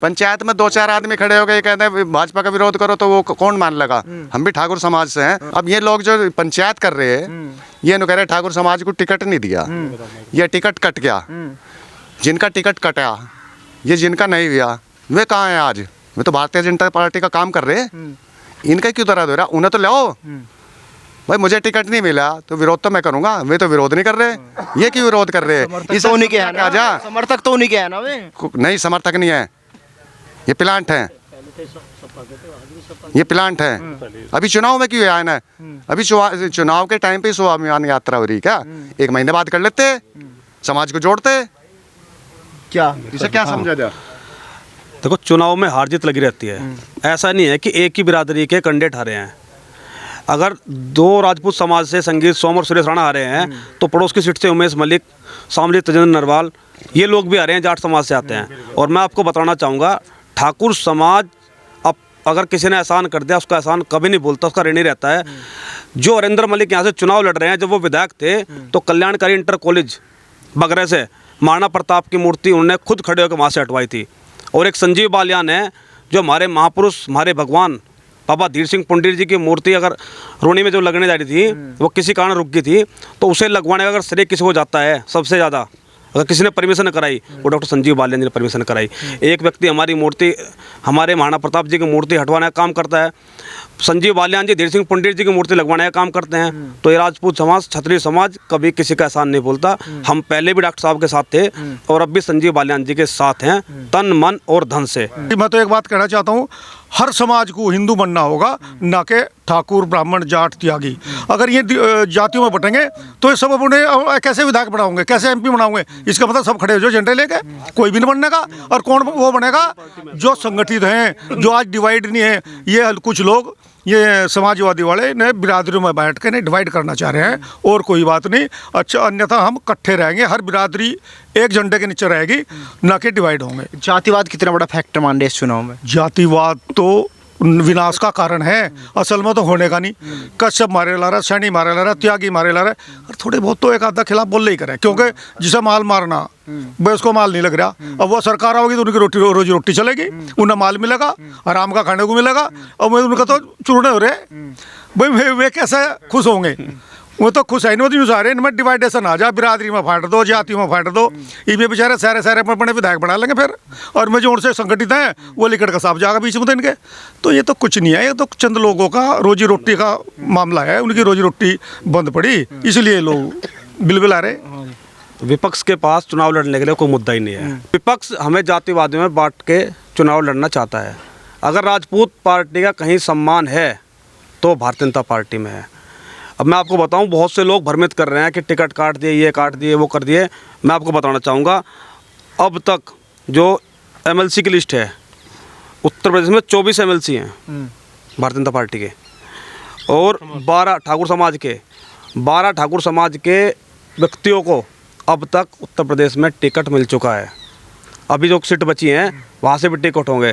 पंचायत में 2-4 आदमी खड़े हो गए कहते हैं भाजपा का विरोध करो तो वो कौन मान लगा। हम भी ठाकुर समाज से हैं। अब ये लोग जो पंचायत कर रहे हैं ये कह रहे ठाकुर समाज को टिकट नहीं दिया, ये टिकट कट गया। जिनका टिकट कटा ये जिनका नहीं हुआ वे कहाँ हैं आज? वे तो भारतीय जनता पार्टी का काम कर रहे हैं। इनका क्यों दर्द हो रहा? उन्हें तो लाओ भाई, मुझे टिकट नहीं मिला तो विरोध तो मैं करूंगा। वे तो विरोध नहीं कर रहे, ये क्यों विरोध कर रहे हैं? तो उन्हीं के है ना, समर्थक तो उन्हीं के है ना वे। नहीं, समर्थक नहीं है, ये प्लांट है, ये प्लांट है। अभी चुनाव में क्यों आए ना? अभी चुनाव के टाइम पे स्वाभिमान यात्रा हो रही क्या? 1 महीने बाद कर लेते, समाज को जोड़ते। क्या इसे क्या समझा जाए? देखो, चुनाव में हार जीत लगी रहती है। ऐसा नहीं है कि एक ही बिरादरी के कैंडिडेट हारे हैं। अगर 2 राजपूत समाज से संगीत सोम और सुरेश राणा हारे हैं तो पड़ोस की सीट से उमेश मलिक, शामली तजेंद्र नरवाल, ये लोग भी आ रहे हैं, जाट समाज से आते हैं। और मैं आपको बताना चाहूँगा, ठाकुर समाज अब अगर किसी ने एहसान कर दिया उसका एहसान कभी नहीं भूलता, उसका ऋणी रहता है। जो हरेंद्र मलिक यहाँ से चुनाव लड़ रहे हैं, जब वो विधायक थे तो कल्याणकारी इंटर कॉलेज बगरे से महाराणा प्रताप की मूर्ति उन्होंने खुद खड़े होकर वहाँ से हटवाई थी। और एक संजीव बालियान है जो हमारे महापुरुष, हमारे भगवान बाबा धीर सिंह पुंडीर जी की मूर्ति अगर रोनी में जो लगने जा रही थी वो किसी कारण रुक गई थी, तो उसे लगवाने का अगर श्रेय किसी को जाता है सबसे ज़्यादा, अगर किसी ने परमिशन कराई वो डॉक्टर संजीव बालियान जी ने परमिशन कराई। एक व्यक्ति हमारी मूर्ति, हमारे महाराणा प्रताप जी की मूर्ति हटवाने का काम करता है, संजीव बालियान जी धीर सिंह पुंडीर जी की मूर्ति लगवाने का काम करते हैं। तो ये राजपूत समाज, क्षत्रिय समाज कभी किसी का एहसान नहीं भूलता। हम पहले भी डॉक्टर साहब के साथ थे और अब भी संजीव बालियान जी के साथ हैं, तन मन और धन से। मैं तो एक बात कहना चाहता हूँ, हर समाज को हिंदू बनना होगा, ना कि ठाकुर, ब्राह्मण, जाट, त्यागी। अगर ये जातियों में बटेंगे तो ये सब अपने कैसे विधायक बनाओगे, कैसे MP बनाओगे? इसका मतलब सब खड़े हो जो झंडे लेके, कोई भी नहीं बनने का। और कौन वो बनेगा? जो संगठित हैं, जो आज डिवाइड नहीं है। ये कुछ लोग, ये समाजवादी वाले ने बिरादरियों में बैठ के नहीं डिवाइड करना चाह रहे हैं, और कोई बात नहीं। अच्छा, अन्यथा हम इकट्ठे रहेंगे, हर बिरादरी एक झंडे के नीचे रहेगी, ना कि डिवाइड होंगे। जातिवाद कितना बड़ा फैक्टर मान रहे इस चुनाव में? जातिवाद तो विनाश का कारण है, असल में तो होने का नहीं। कश्यप मारे ला रहा, सैनी मारे ला रहा, त्यागी मारे ला रहा, और थोड़े बहुत तो एक आधा खिलाफ बोल ही करे, क्योंकि जिसे माल मारना भाई उसको माल नहीं लग रहा। अब वो सरकार आओगी तो उनकी रोजी रोटी चलेगी, उन्हें माल मिलेगा, आराम का खाने को मिलेगा। और उनका तो चूरने हो रहे भाई, वे कैसे खुश होंगे? वो तो खुश है नहीं, यूँ सारे इनमें डिवाइडेशन आ जा, बिरादरी में फाट दो, जातियों में फाट दो। ये बेचारे सारे सारे अपने विधायक बना लेंगे फिर, और मैं जो उनसे संगठित हैं वो लिकट का साफ जाएगा बीच में तो इनके। तो ये तो कुछ नहीं है, ये तो चंद लोगों का रोजी रोटी का मामला है, उनकी रोजी रोटी बंद पड़ी इसलिए लोग बिलबिल आ रहे। विपक्ष के पास चुनाव लड़ने के लिए कोई मुद्दा ही नहीं है। विपक्ष हमें जातिवादियों में बांट के चुनाव लड़ना चाहता है। अगर राजपूत पार्टी का कहीं सम्मान है तो भारतीय जनता पार्टी में है। अब मैं आपको बताऊं, बहुत से लोग भ्रमित कर रहे हैं कि टिकट काट दिए, ये काट दिए, वो कर दिए। मैं आपको बताना चाहूँगा, अब तक जो MLC की लिस्ट है, उत्तर प्रदेश में 24 MLC हैं भारतीय जनता पार्टी के, और 12 ठाकुर समाज के व्यक्तियों को अब तक उत्तर प्रदेश में टिकट मिल चुका है। अभी जो सीट बची हैं वहाँ से भी टिकट होंगे,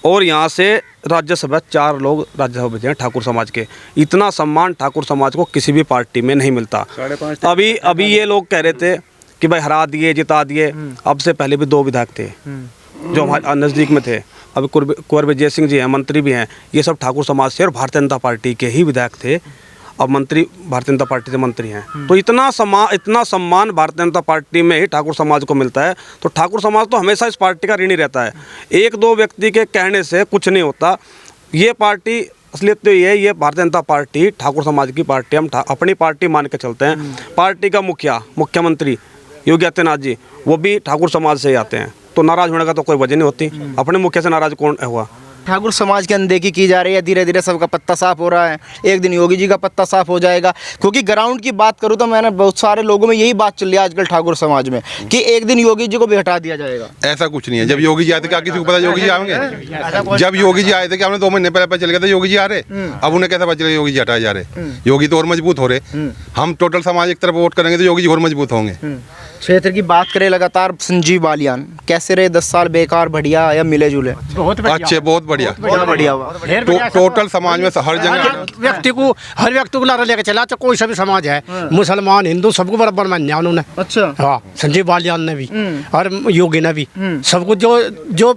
और यहाँ से राज्यसभा 4 लोग राज्यसभा बचे हैं ठाकुर समाज के। इतना सम्मान ठाकुर समाज को किसी भी पार्टी में नहीं मिलता। अभी ये लोग कह रहे थे कि भाई हरा दिए, जिता दिए। अब से पहले भी 2 विधायक थे जो हमारे नज़दीक में थे। अभी कुंवर विजय सिंह जी हैं, मंत्री भी हैं, ये सब ठाकुर समाज से और भारतीय जनता पार्टी के ही विधायक थे। अब मंत्री भारतीय जनता पार्टी से मंत्री हैं। तो इतना सम्मान भारतीय जनता पार्टी में ही ठाकुर समाज को मिलता है। तो ठाकुर समाज तो हमेशा इस पार्टी का ऋणी रहता है। 1-2 व्यक्ति के कहने से कुछ नहीं होता। ये पार्टी असलियत तो ये है, ये भारतीय जनता पार्टी ठाकुर समाज की पार्टी, हम अपनी पार्टी मान के चलते हैं। पार्टी का मुख्यमंत्री योगी आदित्यनाथ जी वो भी ठाकुर समाज से ही आते हैं। तो नाराज़ होने का तो कोई वजह नहीं होती। अपने मुखिया से नाराज़ कौन हुआ? ठाकुर समाज की अनदेखी की जा रही है, धीरे धीरे सबका पत्ता साफ हो रहा है। एक दिन योगी जी का पत्ता साफ हो जाएगा। क्योंकि ग्राउंड की बात करूँ तो मैंने बहुत सारे लोगों में यही बात चल रही है आजकल ठाकुर समाज में कि एक दिन योगी जी को भी हटा दिया जाएगा। ऐसा कुछ नहीं है। जब योगी जी आए थे क्या किसी को पता योगी जी आएंगे? जब योगी जी आए थे क्या हमने 2 महीने पहले पता चल गया था योगी जी आ रहे? अब उन्हें कैसा पता चलेगा योगी जी हटाए जा रहे? योगी तो और मजबूत हो रहे। हम टोटल समाज एक तरफ वोट करेंगे तो योगी जी और मजबूत होंगे। क्षेत्र की बात करें लगातार, संजीव बालियान कैसे रहे 10 साल? बेकार, बढ़िया या मिले जुले? अच्छे, बहुत बढ़िया, बढ़िया। टोटल समाज में हर जगह हर व्यक्ति को लारा लेकर चला। तो कोई सा भी समाज है, मुसलमान, हिंदू, सबको बराबर मान्या उन्होंने। अच्छा। हाँ, संजीव बालियान ने भी और योगी ने भी सबको जो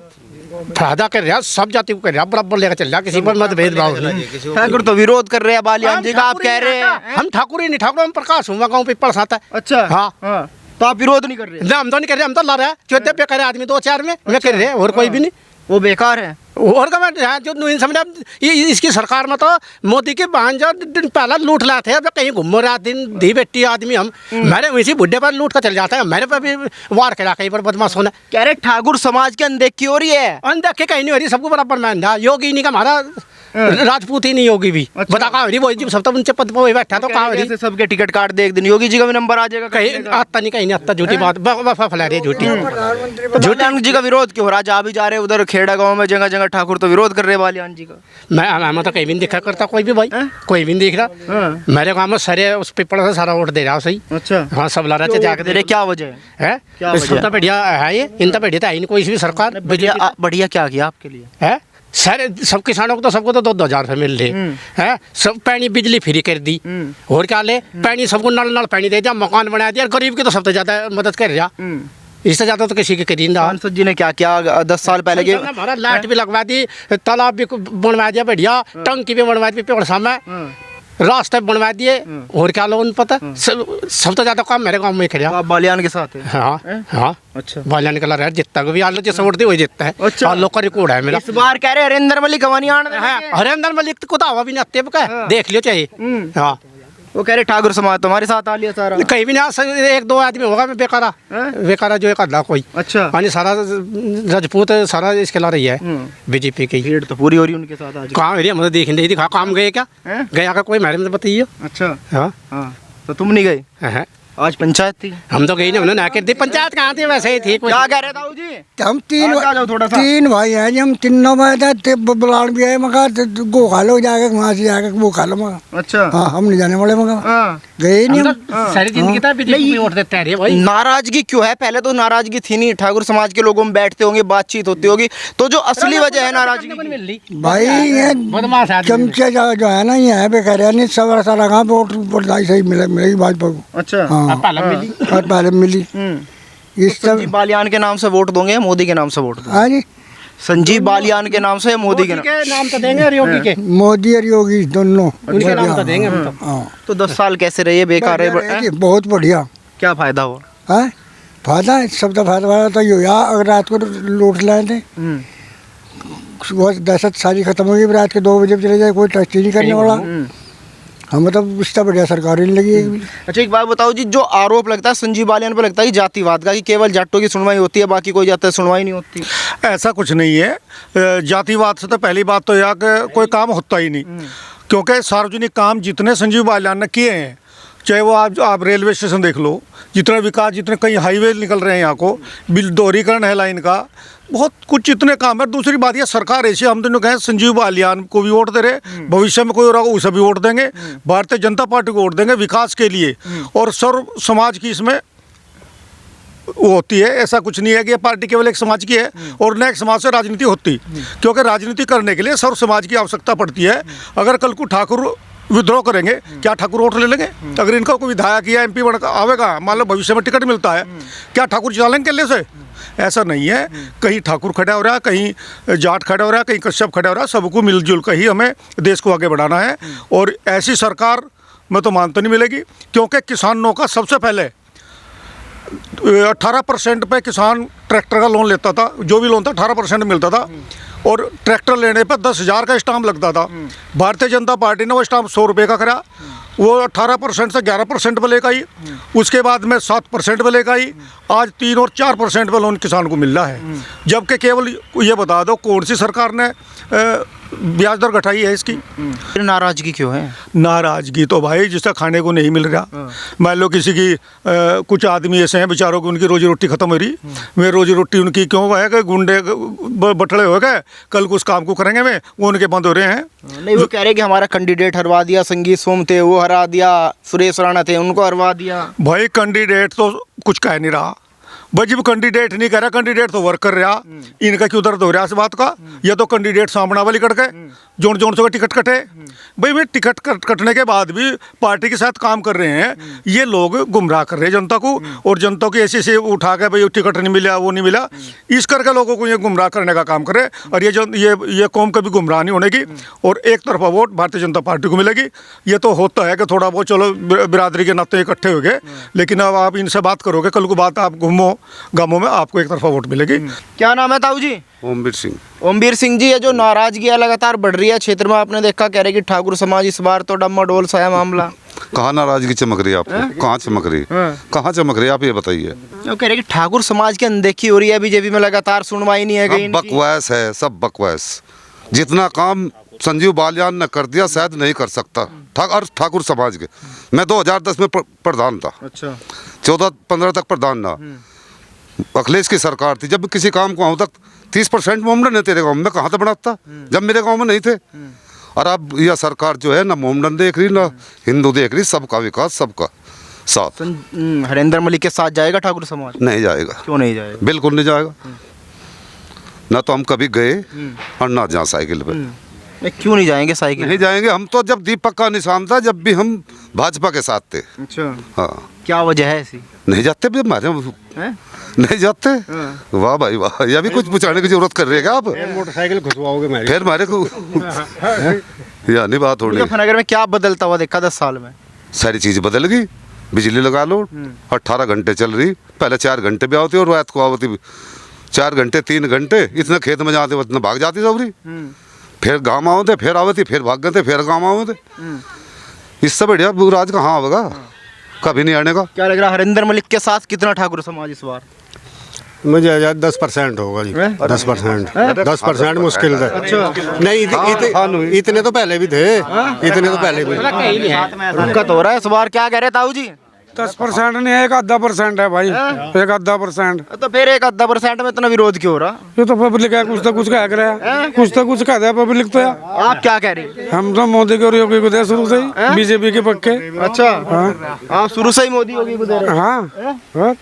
फायदा कर रहा, सब जाति को कर रहा, बराबर लेकर चल रहा, किसी पर मत भेदभाव नहीं। ठाकुर तो विरोध कर रहे हैं बालियान जी का, आप कह रहे हैं। हम ठाकुर ही नहीं, ठाकुर हम प्रकाश हुआ गाँव पीपल साथ है। अच्छा हाँ तो आप विरोध नहीं कर रहे? ना, हम तो नहीं कर रहे, हम तो ला रहे हैं चौथे पे करे आदमी 2-4 में कर रहे, और कोई भी नहीं। वो बेकार है। और का जो इन समझ इसकी सरकार में तो मोदी के बहन जो दिन पहला लूट लाते थे, अब कहीं घूम रहा दिन धी बेटी आदमी हम मेरे इसी बुढ़े पर लूट कर चल जाता है, मेरे पर भी वार करा कहीं पर बदमाश होना। कह रहे ठाकुर समाज के अनदेखी हो रही है। अनदेखे कहीं नहीं हो रही, सबको बराबर मान था। योगी नहीं का हमारा राजपूत ही नहीं, योगी भी बता कहाँ हो रही, वो सब तो उनसे पद पे बैठा तो कहाँ हो रही। सबके टिकट काट दे, एक दिन योगी जी का भी नंबर आ जाएगा। कहीं आता नहीं, कहीं नहीं आता, झूठी बात फैला रही है, झूठी। तो बालियान जी का विरोध क्यों हो रहा? जा भी जा रहे उधर खेड़ा गांव में, जगह जगह ठाकुर तो विरोध कर रहे हैं बालियान जी का। मैं तो कहीं भी नहीं देखा करता कोई भी भाई, कोई भी नहीं देख रहा। मेरे गाँव में सारे उस पेपर से सारा वोट दे रहा सही। अच्छा हाँ, सब ला रहे थे जाकर दे रहे, क्या वजह है? है। सब तो बढ़िया है, ये इन तो बढ़िया था ही नहीं कोई भी सरकार। बढ़िया क्या किया आपके लिए? है सर, सब किसानों को तो सबको तो 2-2 हजार रुपये मिल रहे हैं। सब पानी बिजली फ्री कर दी, और क्या ले पानी सबको नल नल पानी दे दिया, मकान बना दिया। गरीब की तो सबसे ज्यादा मदद कर रहा, इससे ज्यादा तो किसी की करी ना। सांसद जी ने क्या किया 10 साल पहले के? हमारा लाइट भी लगवा दी, तालाब भी बनवा दिया बढ़िया, टंकी भी बनवा दी पेड़ सामने, रास्ते बनवा दिए, और क्या लोगों पता। सब तो ज्यादा काम मेरे गाँव में कर। आप बालियान के साथ है? हाँ हाँ, अच्छा। बालियान निकला रहा है, जितना को भी आलो जैसे वोट दी वही जीतता है। अच्छा। आलो का रिकॉर्ड है मेरा। इस बार कह रहे हरेंद्र मलिक गवानी आने हरेंद्र मलिक को तो हवा भी नहीं आते का, देख लियो चाहिए। हाँ, वो कह रहे ठाकुर समाज तुम्हारे साथ आ लिया सारा। कहीं भी नहीं, 1-2 आदमी होगा मैं बेकारा जो एक आधा कोई। अच्छा। यानी सारा राजपूत सारा इसके ला रही है बीजेपी की। भीड़ तो पूरी हो रही उनके साथ आज। कहाँ एरिया मुझे देखने दिखा, काम गए क्या गया का कोई मेरे में बताइए। अच्छा हाँ हाँ, तो तुम नहीं गए? हाँ, आज पंचायत थी। हम तो गई नहीं, उन्होंने आकर दी। पंचायत कहाँ थी, वैसे ही थी। क्या कह रहे ताऊ जी? हम आ जाओ थोड़ा सा। तीन भाई हैं जी, हम तीनों में थे। बुलान भी आए मगर गो खा लो जाके, वहाँ से जाकर वो खा लो मगर। अच्छा। हाँ, हम नहीं जाने वाले मगर, हाँ। गए नहीं हम। सारी जिंदगी तो बीजेपी वोट देते हैं भाई। नाराजगी क्यों है? पहले तो नाराजगी थी नहीं, ठाकुर समाज के लोगों में बैठते होंगे, बातचीत होती होगी, तो जो असली वजह है नाराजगी की? भाई ये बदमाश आदमी। चमचे जो है ना, ये है बेकार नहीं, सब सारा कहाँ वोट सही मिलेगी भाजपा को। अच्छा। हाँ, और पहले मिली। इस संजीव बालियान के नाम से वोट दोगे या मोदी के नाम से वोट दोगे? हाँ जी, संजीव बालियान के नाम से या मोदी के नाम तो देंगे, और योगी के, मोदी और योगी दोनों उनके नाम तो देंगे हम तो। हाँ, तो 10 साल कैसे रहे? बेकार है। जी, बहुत बढ़िया। क्या फायदा हुआ? हाँ, फायदा है, सब तो फायदा तो ये यार, अगर रात को लूट लाए थे, वो दहशत सारी खत्म हो गई। रात के 2 बजे चले जाए, कोई टेस्ट नहीं करने वाला। हमें मतलब इससे बढ़िया सरकार ही नहीं लगी एक भी। अच्छा, एक बात बताओ जी, जो आरोप लगता है संजीव बालियान पर लगता है कि जातिवाद का, कि केवल जाटों की सुनवाई होती है, बाकी कोई जाति सुनवाई नहीं होती। ऐसा कुछ नहीं है। जातिवाद से तो पहली बात तो यह कि कोई काम होता ही नहीं, क्योंकि सार्वजनिक काम जितने संजीव बालियान ने किए हैं, चाहे वो आप रेलवे स्टेशन देख लो, जितना विकास, जितने कई हाईवे निकल रहे हैं यहाँ को, बिल दोहरीकरण है लाइन का, बहुत कुछ इतने काम है। दूसरी बात यह सरकार ऐसी, हम दोनों कहें संजीव बालियान को भी वोट दे रहे, भविष्य में कोई हो रहा हो उसे भी वोट देंगे, भारतीय जनता पार्टी को वोट देंगे विकास के लिए, और सर्व समाज की इसमें वो होती है। ऐसा कुछ नहीं है कि ये पार्टी केवल एक समाज की है और न एक समाज से राजनीति होती, क्योंकि राजनीति करने के लिए सर्व समाज की आवश्यकता पड़ती है। अगर कल को ठाकुर विद्रोह करेंगे, क्या ठाकुर वोट ले लेंगे? अगर इनका कोई विधायक या MP बन आवेगा, मान लो भविष्य में टिकट मिलता है, क्या ठाकुर जिता लेंगे किले से? ऐसा नहीं है। कहीं ठाकुर खड़ा हो रहा है, कहीं जाट खड़ा हो रहा है, कहीं कश्यप खड़ा हो रहा है, सबको मिलजुल कर ही हमें देश को आगे बढ़ाना है। और ऐसी सरकार मैं तो मानता नहीं मिलेगी, क्योंकि किसानों का सबसे पहले 18% पे किसान ट्रैक्टर का लोन लेता था, जो भी लोन था 18% मिलता था, और ट्रैक्टर लेने पर 10,000 का स्टाम्प लगता था। भारतीय जनता पार्टी ने वो स्टाम्प 100 रुपये का करा, वो 18% से 11% पे लेकर आई, उसके बाद में 7% पे लेकर आई, आज 3 और 4% पे लोन किसान को मिल रहा है। जबकि केवल ये बता दो कौन सी सरकार ने ब्याज दर घटाई है इसकी? नाराजगी क्यों है? नाराजगी तो भाई जिसका खाने को नहीं मिल रहा, मान लो किसी की कुछ आदमी ऐसे हैं बेचारों की, उनकी रोजी रोटी खत्म हो रही, वे रोजी रोटी उनकी क्यों है कि गुंडे बटड़े हो गए, कल को उस काम को करेंगे वे, वो उनके बंद हो रहे हैं। नहीं, वो कह रहे कि हमारा कैंडिडेट हरवा दिया, संगीत सोम थे वो हरा दिया, सुरेश राणा थे उनको हरवा दिया। भाई कैंडिडेट तो कुछ कह नहीं रहा भाई, जब कैंडिडेट नहीं कह रहा, कैंडिडेट तो वर्क कर रहा, इनका क्यों दर्द हो रहा है इस बात का? या तो कैंडिडेट सामना वाली कट गए, जोन जोन से टिकट कटे भाई मैं टिकट कटने के बाद भी पार्टी के साथ काम कर रहे हैं, ये लोग गुमराह कर रहे हैं जनता को, और जनता को ऐसे से उठा के भाई टिकट नहीं मिला वो नहीं मिला, इस करके लोगों को ये गुमराह करने का काम करे। और ये कौम कभी गुमराह नहीं होने की, और एक तरफा वोट भारतीय जनता पार्टी को मिलेगी। ये तो होता है कि थोड़ा बहुत चलो बिरादरी के नाते इकट्ठे हो गए, लेकिन अब आप इनसे बात करोगे, कल को बात आप घूमो गाँवों में, आपको एक तरफा वोट मिलेगी। क्या नाम है ताऊ जी? ओमवीर सिंह। ओमवीर सिंह जी, ये जो नाराजगी है लगातार बढ़ रही है क्षेत्र में, आपने देखा कह रहे कि ठाकुर समाज इस बार तो डम्माडोल सा है मामला। कहाँ नाराजगी चमक रही है आपको? कहाँ चमक रही? कहाँ चमक रही है, आप ये बताइए। वो कह रहे कि ठाकुर समाज की अनदेखी हो रही है बीजेपी में, लगातार सुनवाई नहीं है कहीं सब बकवास है, सब बकवास। जितना काम संजीव बालियान ने कर दिया शायद नहीं कर सकता ठाकुर समाज के। मैं 2010 में प्रधान था। अच्छा। 14-15 तक प्रधान था। अखिलेश की सरकार थी, जब किसी काम को आऊँ तक 30% मोमडन है तेरे गांव में, कहाँ से बनाता जब मेरे गांव में नहीं थे। और अब यह सरकार जो है ना मोमडन देख रही ना हिंदू देख रही, सबका विकास सबका साथ। हरेंद्र मलिक के साथ जाएगा ठाकुर समाज? नहीं जाएगा। क्यों नहीं जाएगा? बिल्कुल नहीं जाएगा। ना तो हम कभी गए और ना जा साइकिल पे। नहीं, क्यों नहीं जाएंगे साइकिल? नहीं जाएंगे हम तो, जब दीपक का निशान था जब भी हम भाजपा के साथ थे। अच्छा। हाँ। क्या वजह है ऐसी? नहीं जाते भी हमारे, नहीं जाते। वाह भाई वाह, यह भी कुछ पूछाने की जरूरत कर रहे हैं क्या आप? मोटरसाइकिल घुसवाओगे मेरी? फिर हमारे को या नहीं बात हो रही। मुजफ्फरनगर में क्या बदलता हुआ देखा 10 साल में? सारी चीज़ बदल गई। बिजली लगा लो, 18 घंटे चल रही, पहले 4 घंटे भी आवती और रात को आवती 4 घंटे 3 घंटे, इतना खेत में जाते उतना भाग जाती सबरी। फिर गाँव आवते, फिर आवती, फिर भाग गए थे, फिर गाँव आवते। इससे बढ़िया राज कहाँ आवेगा, कभी नहीं आने का। क्या लग रहा है हरिंदर मलिक के साथ कितना ठाकुर समाज इस बार? मुझे 10% होगा जी। 10% मुश्किल है। नहीं इतने तो पहले भी थे, इतने तो पहले भी। दिक्कत हो रहा है इस बार, क्या कह रहे ताऊ जी? 10% नहीं है, 1-10% है भाई। 1-10%। तो फिर 1-10% में इतना विरोध क्यों हो रहा? ये तो पब्लिक है, कुछ तो कुछ कह रहा है, कुछ तो कुछ कहता है पब्लिक तो यार। आप क्या कह रहे हैं? हम तो मोदी को और योगी को दे शुरू से ही, बीजेपी के पक्के। अच्छा। आप शुरू से ही मोदी योगी को दे रहे हैं? हाँ।